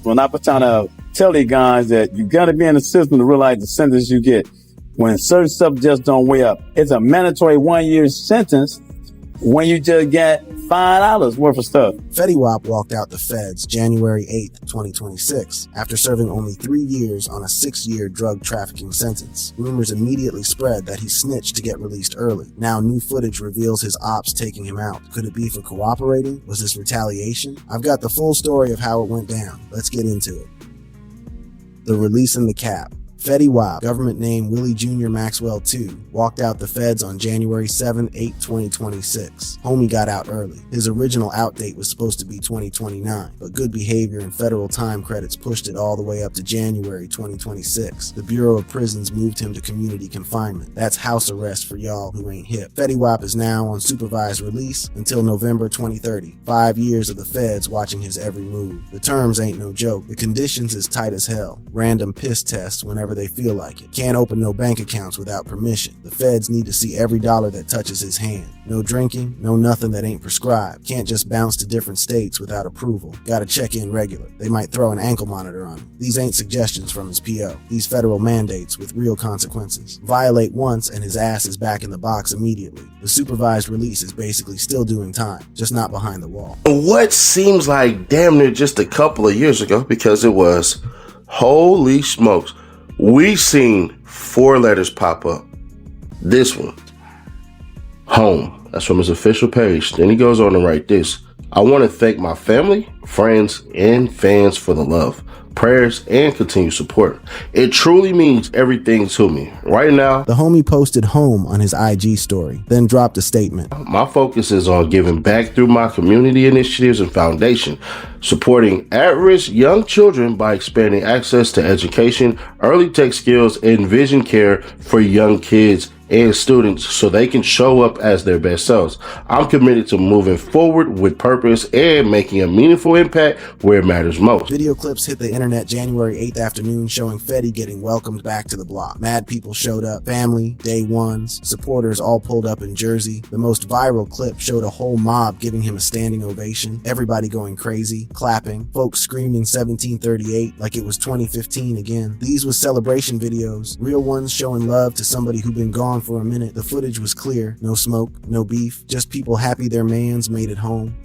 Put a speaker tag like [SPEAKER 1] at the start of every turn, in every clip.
[SPEAKER 1] When I was trying to tell these guys that you got to be in the system to realize the sentence you get when certain stuff just don't weigh up. It's a mandatory 1 year sentence when you just get $5 worth of stuff.
[SPEAKER 2] Fetty Wap walked out the feds January 8th, 2026, after serving only 3 years on a 6-year drug trafficking sentence. Rumors immediately spread that he snitched to get released early. Now new footage reveals his ops taking him out. Could it be for cooperating? Was this retaliation? I've got the full story of how it went down. Let's get into it. The release in the cap. Fetty Wap, government name Willie Jr. Maxwell II, walked out the feds on January 7, 8, 2026. Homie got out early. His original out date was supposed to be 2029, but good behavior and federal time credits pushed it all the way up to January 2026. The Bureau of Prisons moved him to community confinement. That's house arrest for y'all who ain't hip. Fetty Wap is now on supervised release until November 2030. 5 years of the feds watching his every move. The terms ain't no joke. The conditions is tight as hell. Random piss tests whenever they feel like it. Can't open no bank accounts without permission. The feds need to see every dollar that touches his hand. No drinking, no nothing that ain't prescribed. Can't just bounce to different states without approval. Gotta check in regular. They might throw an ankle monitor on him. These ain't suggestions from his PO. These federal mandates with real consequences. Violate once and his ass is back in the box immediately. The supervised release is basically still doing time, just not behind the wall.
[SPEAKER 3] What seems like damn near just a couple of years ago, because it was, holy smokes, we seen 4 letters pop up. This one, home. That's from his official page. Then he goes on to write this. I want to thank my family, friends, and fans for the love, prayers, and continued support. It truly means everything to me. Right now,
[SPEAKER 2] the homie posted home on his IG story, then dropped a statement.
[SPEAKER 3] My focus is on giving back through my community initiatives and foundation, supporting at-risk young children by expanding access to education, early tech skills, and vision care for young kids and students so they can show up as their best selves. I'm committed to moving forward with purpose and making a meaningful impact where it matters most.
[SPEAKER 2] Video clips hit the internet January 8th afternoon showing Fetty getting welcomed back to the block. Mad people showed up, family, day ones, supporters all pulled up in Jersey. The most viral clip showed a whole mob giving him a standing ovation, everybody going crazy, clapping, folks screaming 1738 like it was 2015 again. These was celebration videos, real ones showing love to somebody who'd been gone for a minute. The footage was clear. No smoke, no beef, just people happy their mans made it home.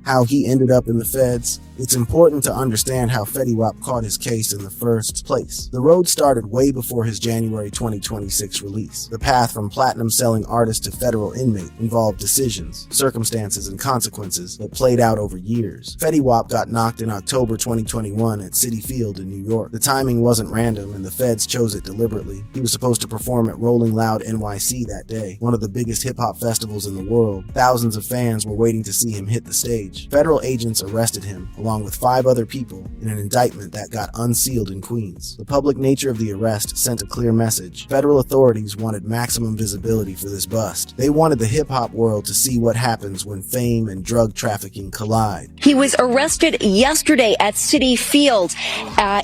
[SPEAKER 2] How he ended up in the feds. It's important to understand how Fetty Wap caught his case in the first place. The road started way before his January 2026 release. The path from platinum-selling artist to federal inmate involved decisions, circumstances, and consequences that played out over years. Fetty Wap got knocked in October 2021 at Citi Field in New York. The timing wasn't random, and the feds chose it deliberately. He was supposed to perform at Rolling Loud NYC that day, one of the biggest hip-hop festivals in the world. Thousands of fans were waiting to see him hit the stage. Federal agents arrested him, along with 5 other people, in an indictment that got unsealed in Queens. The public nature of the arrest sent a clear message. Federal authorities wanted maximum visibility for this bust. They wanted the hip-hop world to see what happens when fame and drug trafficking collide.
[SPEAKER 4] He was arrested yesterday at Citi Field.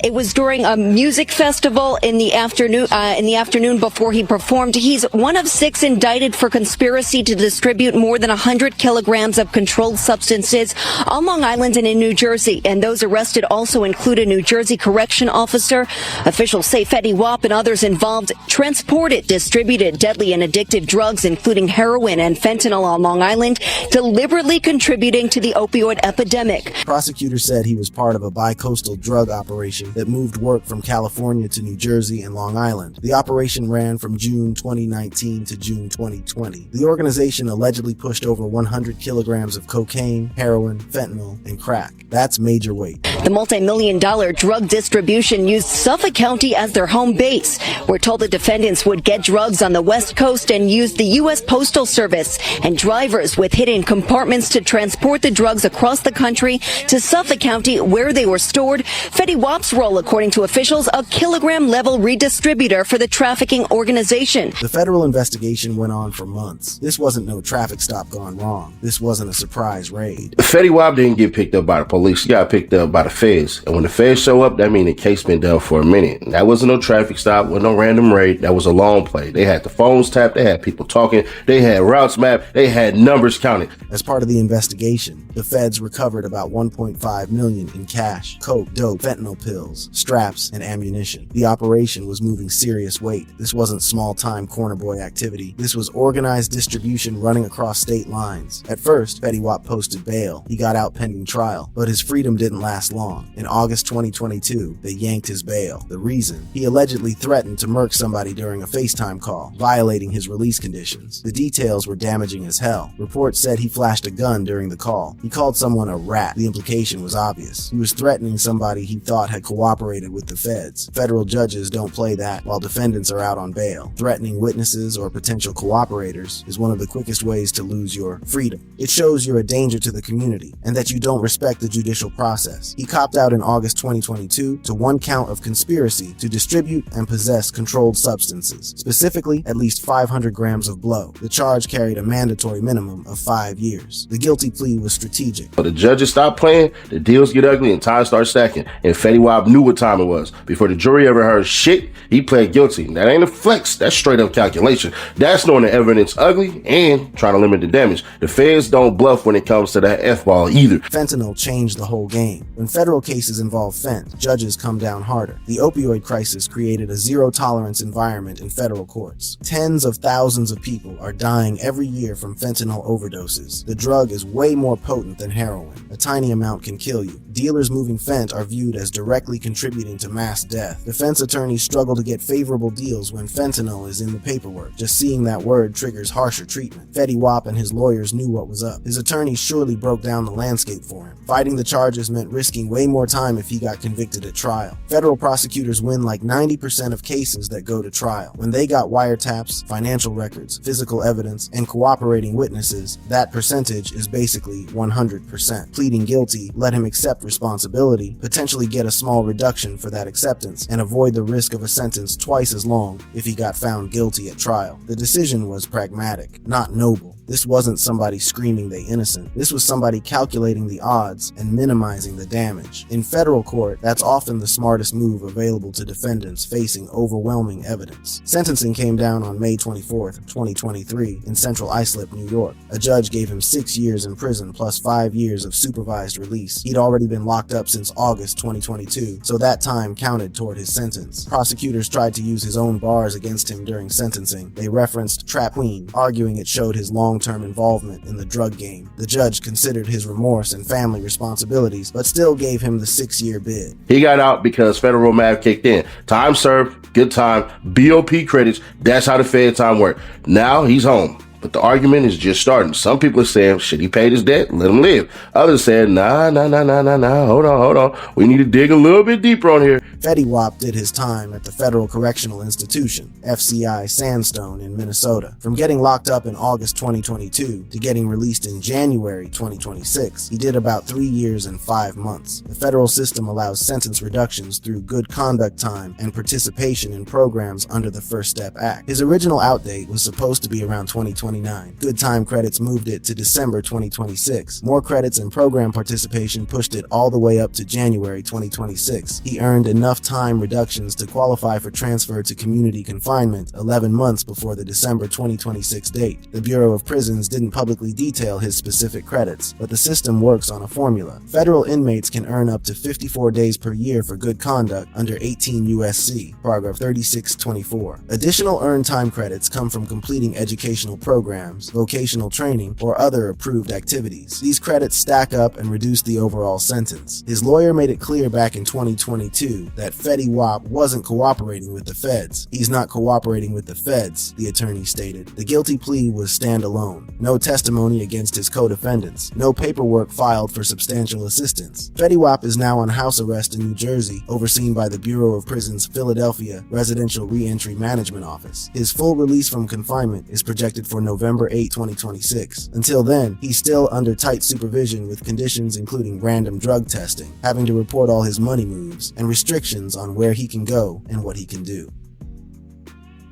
[SPEAKER 4] It was during a music festival in the afternoon before he performed. He's one of 6 indicted for conspiracy to distribute more than 100 kilograms of controlled substances on Long Island and in New Jersey, and those arrested also include a New Jersey correction officer. Officials say Fetty Wap and others involved transported, distributed deadly and addictive drugs, including heroin and fentanyl on Long Island, deliberately contributing to the opioid epidemic.
[SPEAKER 2] Prosecutors said he was part of a bi-coastal drug operation that moved work from California to New Jersey and Long Island. The operation ran from June 2019 to June 2020. The organization allegedly pushed over 100 kilograms of cocaine, heroin, fentanyl, and crack. That's major weight.
[SPEAKER 4] The multi-million-dollar drug distribution used Suffolk County as their home base. We're told the defendants would get drugs on the West Coast and use the U.S. Postal Service and drivers with hidden compartments to transport the drugs across the country to Suffolk County, where they were stored. Fetty Wap's role, according to officials, a kilogram-level redistributor for the trafficking organization.
[SPEAKER 2] The federal investigation went on for months. This wasn't no traffic stop gone wrong. This wasn't a surprise raid.
[SPEAKER 3] Fetty Wap didn't get picked up by the police. He got picked up by the the feds. And when the feds show up, that means the case been done for a minute. And that wasn't no traffic stop, wasn't no random raid. That was a long play. They had the phones tapped, they had people talking, they had routes mapped, they had numbers counted.
[SPEAKER 2] As part of the investigation, the feds recovered about $1.5 million in cash, coke, dope, fentanyl pills, straps, and ammunition. The operation was moving serious weight. This wasn't small-time corner boy activity. This was organized distribution running across state lines. At first, Fetty Wap posted bail. He got out pending trial, but his freedom didn't last long. In August 2022, they yanked his bail. The reason? He allegedly threatened to murk somebody during a FaceTime call, violating his release conditions. The details were damaging as hell. Reports said he flashed a gun during the call. He called someone a rat. The implication was obvious. He was threatening somebody he thought had cooperated with the feds. Federal judges don't play that while defendants are out on bail. Threatening witnesses or potential cooperators is one of the quickest ways to lose your freedom. It shows you're a danger to the community and that you don't respect the judicial process. He copped out in August 2022 to 1 count of conspiracy to distribute and possess controlled substances, specifically at least 500 grams of blow. The charge carried a mandatory minimum of 5 years. The guilty plea was strategic.
[SPEAKER 3] But the judges stop playing, the deals get ugly, and time starts stacking. And Fetty Wap knew what time it was. Before the jury ever heard shit, he pled guilty. That ain't a flex, that's straight up calculation. That's knowing the evidence ugly and trying to limit the damage. The feds don't bluff when it comes to that F-ball either.
[SPEAKER 2] Fentanyl changed the whole game. When federal cases involve fent, judges come down harder. The opioid crisis created a zero-tolerance environment in federal courts. Tens of thousands of people are dying every year from fentanyl overdoses. The drug is way more potent than heroin. A tiny amount can kill you. Dealers moving fent are viewed as directly contributing to mass death. Defense attorneys struggle to get favorable deals when fentanyl is in the paperwork. Just seeing that word triggers harsher treatment. Fetty Wap and his lawyers knew what was up. His attorneys surely broke down the landscape for him. Fighting the charges meant risking way more time if he got convicted at trial. Federal prosecutors win like 90% of cases that go to trial. When they got wiretaps, financial records, physical evidence, and cooperating witnesses, that percentage is basically 100%. Pleading guilty let him accept responsibility, potentially get a small reduction for that acceptance, and avoid the risk of a sentence twice as long if he got found guilty at trial. The decision was pragmatic, not noble. This wasn't somebody screaming they innocent. This was somebody calculating the odds and minimizing the damage. In federal court, that's often the smartest move available to defendants facing overwhelming evidence. Sentencing came down on May 24th, 2023 in Central Islip, New York. A judge gave him 6 years in prison plus 5 years of supervised release. He'd already been locked up since August 2022, so that time counted toward his sentence. Prosecutors tried to use his own bars against him during sentencing. They referenced Trap Queen, arguing it showed his long-term involvement in the drug game. The judge considered his remorse and family responsibilities, but still gave him the 6-year bid.
[SPEAKER 3] He got out because federal math kicked in. Time served, good time, BOP credits, that's how the Fed time worked. Now he's home. But the argument is just starting. Some people are saying, should he pay his debt? Let him live. Others said, nah, hold on. We need to dig a little bit deeper on here.
[SPEAKER 2] Fetty Wap did his time at the Federal Correctional Institution, FCI Sandstone in Minnesota. From getting locked up in August 2022 to getting released in January 2026, he did about 3 years and 5 months. The federal system allows sentence reductions through good conduct time and participation in programs under the First Step Act. His original out date was supposed to be around 2029. Good time credits moved it to December 2026. More credits and program participation pushed it all the way up to January 2026. He earned enough time reductions to qualify for transfer to community confinement 11 months before the December 2026 date. The Bureau of Prisons didn't publicly detail his specific credits, but the system works on a formula. Federal inmates can earn up to 54 days per year for good conduct under 18 USC, paragraph 3624. Additional earned time credits come from completing educational programs, vocational training, or other approved activities. These credits stack up and reduce the overall sentence. His lawyer made it clear back in 2022 that Fetty Wap wasn't cooperating with the feds. He's not cooperating with the feds, the attorney stated. The guilty plea was standalone. No testimony against his co-defendants. No paperwork filed for substantial assistance. Fetty Wap is now on house arrest in New Jersey, overseen by the Bureau of Prisons Philadelphia Residential Reentry Management Office. His full release from confinement is projected for November 8, 2026. Until then, he's still under tight supervision with conditions including random drug testing, having to report all his money moves, and restrictions on where he can go and what he can do.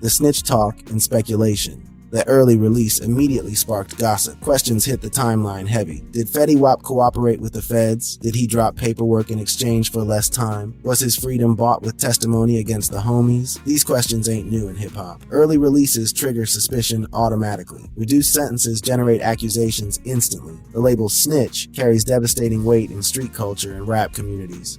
[SPEAKER 2] The snitch talk and speculation. The early release immediately sparked gossip. Questions hit the timeline heavy. Did Fetty Wap cooperate with the feds? Did he drop paperwork in exchange for less time? Was his freedom bought with testimony against the homies? These questions ain't new in hip-hop. Early releases trigger suspicion automatically. Reduced sentences generate accusations instantly. The label snitch carries devastating weight in street culture and rap communities.